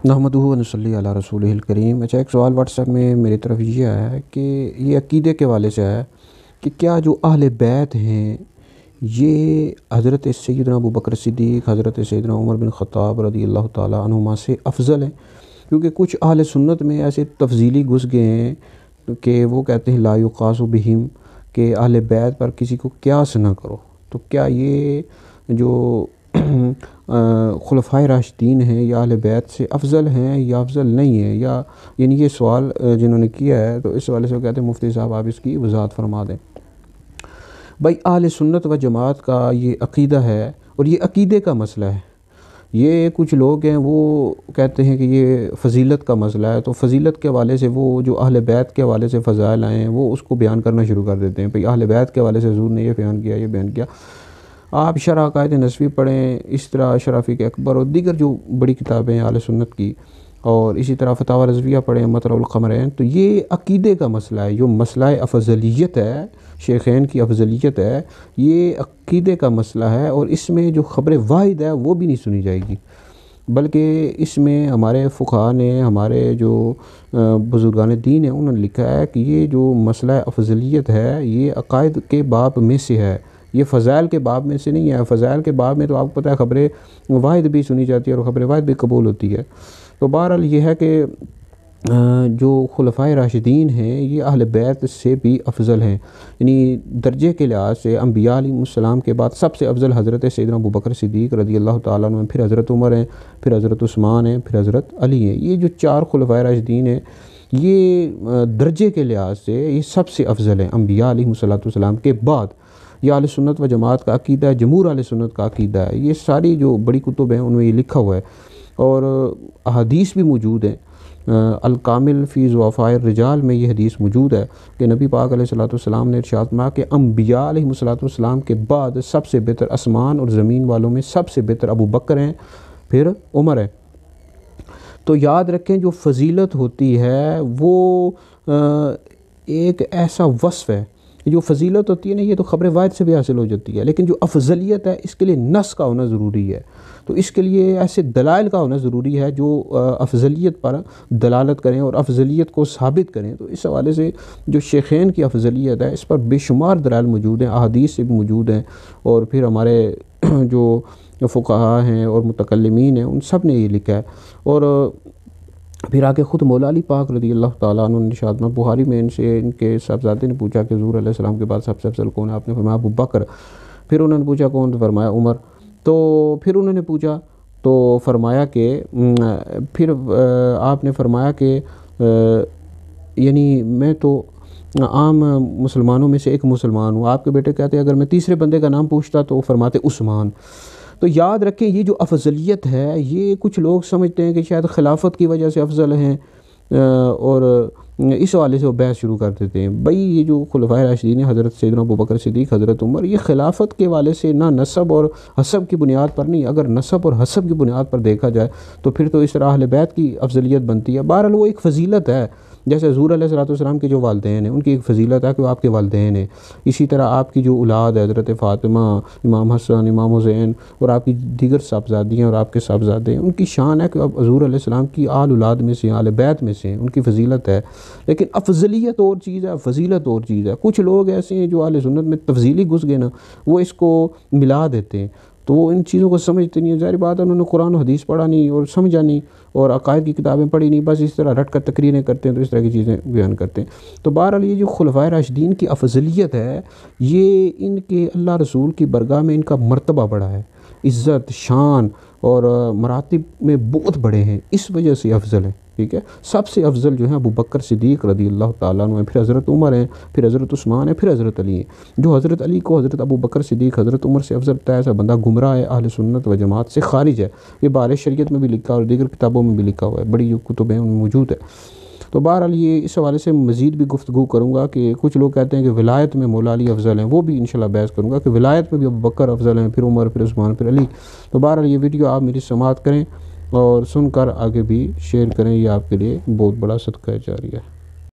نحمدہ و نصلی علی رسولہ الکریم۔ اچھا، ایک سوال واٹس ایپ میں میری طرف یہ آیا ہے کہ یہ عقیدے کے حوالے سے ہے کہ کیا جو اہل بیت ہیں یہ حضرت سیدنا ابوبکر صدیق، حضرت سیدنا عمر بن خطاب رضی اللہ تعالیٰ عنہما سے افضل ہیں؟ کیونکہ کچھ اہل سنت میں ایسے تفضیلی گھس گئے ہیں کہ وہ کہتے ہیں لا یقاس بہم، کہ اہل بیت پر کسی کو قیاس نہ کرو۔ تو کیا یہ جو خلفائے راشدین ہیں یا اہل بیت سے افضل ہیں یا افضل نہیں ہیں؟ یا یعنی یہ سوال جنہوں نے کیا ہے تو اس والے سے وہ کہتے ہیں مفتی صاحب آپ اس کی وضاحت فرما دیں۔ بھائی، اہل سنت و جماعت کا یہ عقیدہ ہے اور یہ عقیدے کا مسئلہ ہے۔ یہ کچھ لوگ ہیں وہ کہتے ہیں کہ یہ فضیلت کا مسئلہ ہے، تو فضیلت کے حوالے سے وہ جو اہل بیت کے حوالے سے فضائل آئے ہیں وہ اس کو بیان کرنا شروع کر دیتے ہیں۔ بھئی اہل بیت کے حوالے سے حضور نے یہ بیان کیا، یہ بیان کیا۔ آپ شرح عقائد نسوی پڑھیں، اس طرح شرافیق اکبر اور دیگر جو بڑی کتابیں ہیں اہل سنت کی، اور اسی طرح فتاوی رضویہ پڑھیں، مطلع القمرین۔ تو یہ عقیدے کا مسئلہ ہے، جو مسئلہ افضلیت ہے، شیخین کی افضلیت ہے، یہ عقیدے کا مسئلہ ہے، اور اس میں جو خبر واحد ہے وہ بھی نہیں سنی جائے گی، بلکہ اس میں ہمارے فقہاء نے، ہمارے جو بزرگان دین ہیں انہوں نے لکھا ہے کہ یہ جو مسئلہ افضلیت ہے یہ عقائد کے باب میں سے ہے، یہ فضائل کے باب میں سے نہیں ہے۔ فضائل کے باب میں تو آپ کو پتہ ہے خبر واحد بھی سنی جاتی ہے اور خبر واحد بھی قبول ہوتی ہے۔ تو بہرحال یہ ہے کہ جو خلفائے راشدین ہیں یہ اہل بیت سے بھی افضل ہیں، یعنی درجے کے لحاظ سے انبیاء علیہ السلام کے بعد سب سے افضل حضرت سیدنا ابوبکر صدیق رضی اللہ تعالیٰ عنہ، پھر حضرت عمر ہیں، پھر حضرت عثمان ہیں، پھر حضرت علی ہیں۔ یہ جو چار خلفائے راشدین ہیں یہ درجے کے لحاظ سے یہ سب سے افضل ہیں انبیاء علیہ السلام کے بعد۔ یہ اہل سنت و جماعت کا عقیدہ ہے، جمہور اہل سنت کا عقیدہ ہے، یہ ساری جو بڑی کتب ہیں ان میں یہ لکھا ہوا ہے، اور احادیث بھی موجود ہیں۔ الکامل فی ضعفاء الرجال میں یہ حدیث موجود ہے کہ نبی پاک علیہ السلام نے ارشاد فرمایا کہ انبیاء علیہ السلام کے بعد سب سے بہتر آسمان اور زمین والوں میں سب سے بہتر ابو بکر ہیں، پھر عمر ہے۔ تو یاد رکھیں جو فضیلت ہوتی ہے وہ ایک ایسا وصف ہے، جو فضیلت ہوتی ہے نا یہ تو خبر واحد سے بھی حاصل ہو جاتی ہے، لیکن جو افضلیت ہے اس کے لیے نص کا ہونا ضروری ہے۔ تو اس کے لیے ایسے دلائل کا ہونا ضروری ہے جو افضلیت پر دلالت کریں اور افضلیت کو ثابت کریں۔ تو اس حوالے سے جو شیخین کی افضلیت ہے اس پر بے شمار دلائل موجود ہیں، احادیث سے بھی موجود ہیں، اور پھر ہمارے جو فقہاء ہیں اور متکلمین ہیں ان سب نے یہ لکھا ہے۔ اور پھر آگے خود مولا علی پاک رضی اللہ تعالیٰ عنہ نے ارشاد فرمایا، بخاری میں ان کے صاحبزادے نے پوچھا کہ حضور علیہ السلام کے بعد سب سے افضل کون ہے؟ آپ نے فرمایا ابو بکر۔ پھر انہوں نے پوچھا کون؟ تو فرمایا عمر۔ تو پھر انہوں نے پوچھا تو فرمایا کہ پھر آپ نے فرمایا کہ یعنی میں تو عام مسلمانوں میں سے ایک مسلمان ہوں۔ آپ کے بیٹے کہتے ہیں اگر میں تیسرے بندے کا نام پوچھتا تو فرماتے عثمان۔ تو یاد رکھیں یہ جو افضلیت ہے یہ کچھ لوگ سمجھتے ہیں کہ شاید خلافت کی وجہ سے افضل ہیں، اور اس حوالے سے وہ بحث شروع کر دیتے ہیں۔ بھئی یہ جو خلفائے راشدین ہیں حضرت سیدنا ابوبکر صدیق، حضرت عمر، یہ خلافت کے حوالے سے نہ نسب اور حسب کی بنیاد پر نہیں، اگر نسب اور حسب کی بنیاد پر دیکھا جائے تو پھر تو اس طرح اہل بیت کی افضلیت بنتی ہے۔ بہرحال وہ ایک فضیلت ہے، جیسے حضور علیہ السلام کے جو والدین ہیں ان کی ایک فضیلت ہے کہ وہ آپ کے والدین ہیں، اسی طرح آپ کی جو اولاد ہے حضرت فاطمہ، امام حسن، امام حسین اور آپ کی دیگر صاحبزادیاں اور آپ کے صاحبزادے ہیں، ان کی شان ہے کہ آپ حضور علیہ السلام کی آل اولاد میں سے، آل بیت میں سے ہیں، ان کی فضیلت ہے۔ لیکن افضلیت اور چیز ہے، فضیلت اور چیز ہے۔ کچھ لوگ ایسے ہیں جو اہل سنت میں تفضیلی گھس گئے نا، وہ اس کو ملا دیتے ہیں، تو وہ ان چیزوں کو سمجھتے نہیں ہیں۔ ظاہر بات ہے انہوں نے قرآن و حدیث پڑھا نہیں اور سمجھا نہیں، اور عقائد کی کتابیں پڑھی نہیں، بس اس طرح رٹ کر تقریریں کرتے ہیں، تو اس طرح کی چیزیں بیان کرتے ہیں۔ تو بہرحال یہ جو خلفائے راشدین کی افضلیت ہے یہ ان کے اللہ رسول کی برگاہ میں ان کا مرتبہ بڑا ہے، عزت، شان اور مراتب میں بہت بڑے ہیں، اس وجہ سے افضل ہیں۔ ٹھیک ہے، سب سے افضل جو ہیں ابو بکر صدیق رضی اللہ تعالیٰ عنہ ہیں، پھر حضرت عمر ہیں، پھر حضرت عثمان ہیں، پھر حضرت علی ہیں۔ جو حضرت علی کو حضرت ابو بکر صدیق، حضرت عمر سے افضل بتایا ایسا بندہ گمراہ ہے، اہل سنت و جماعت سے خارج ہے۔ یہ بہار شریعت میں بھی لکھا اور دیگر کتابوں میں بھی لکھا ہوا ہے، بڑی جو کتب ہیں ان میں موجود ہے۔ تو بہرحال یہ اس حوالے سے مزید بھی گفتگو کروں گا کہ کچھ لوگ کہتے ہیں کہ ولایت میں مولا علی افضل ہیں، وہ بھی انشاءاللہ بحث کروں گا کہ ولایت میں بھی ابو بکر افضل ہیں، پھر عمر، پھر عثمان، پھر علی۔ تو بہرحال یہ ویڈیو آپ میری سماعت کریں اور سن کر آگے بھی شیئر کریں، یہ آپ کے لیے بہت بڑا صدقہ جاریہ ہے۔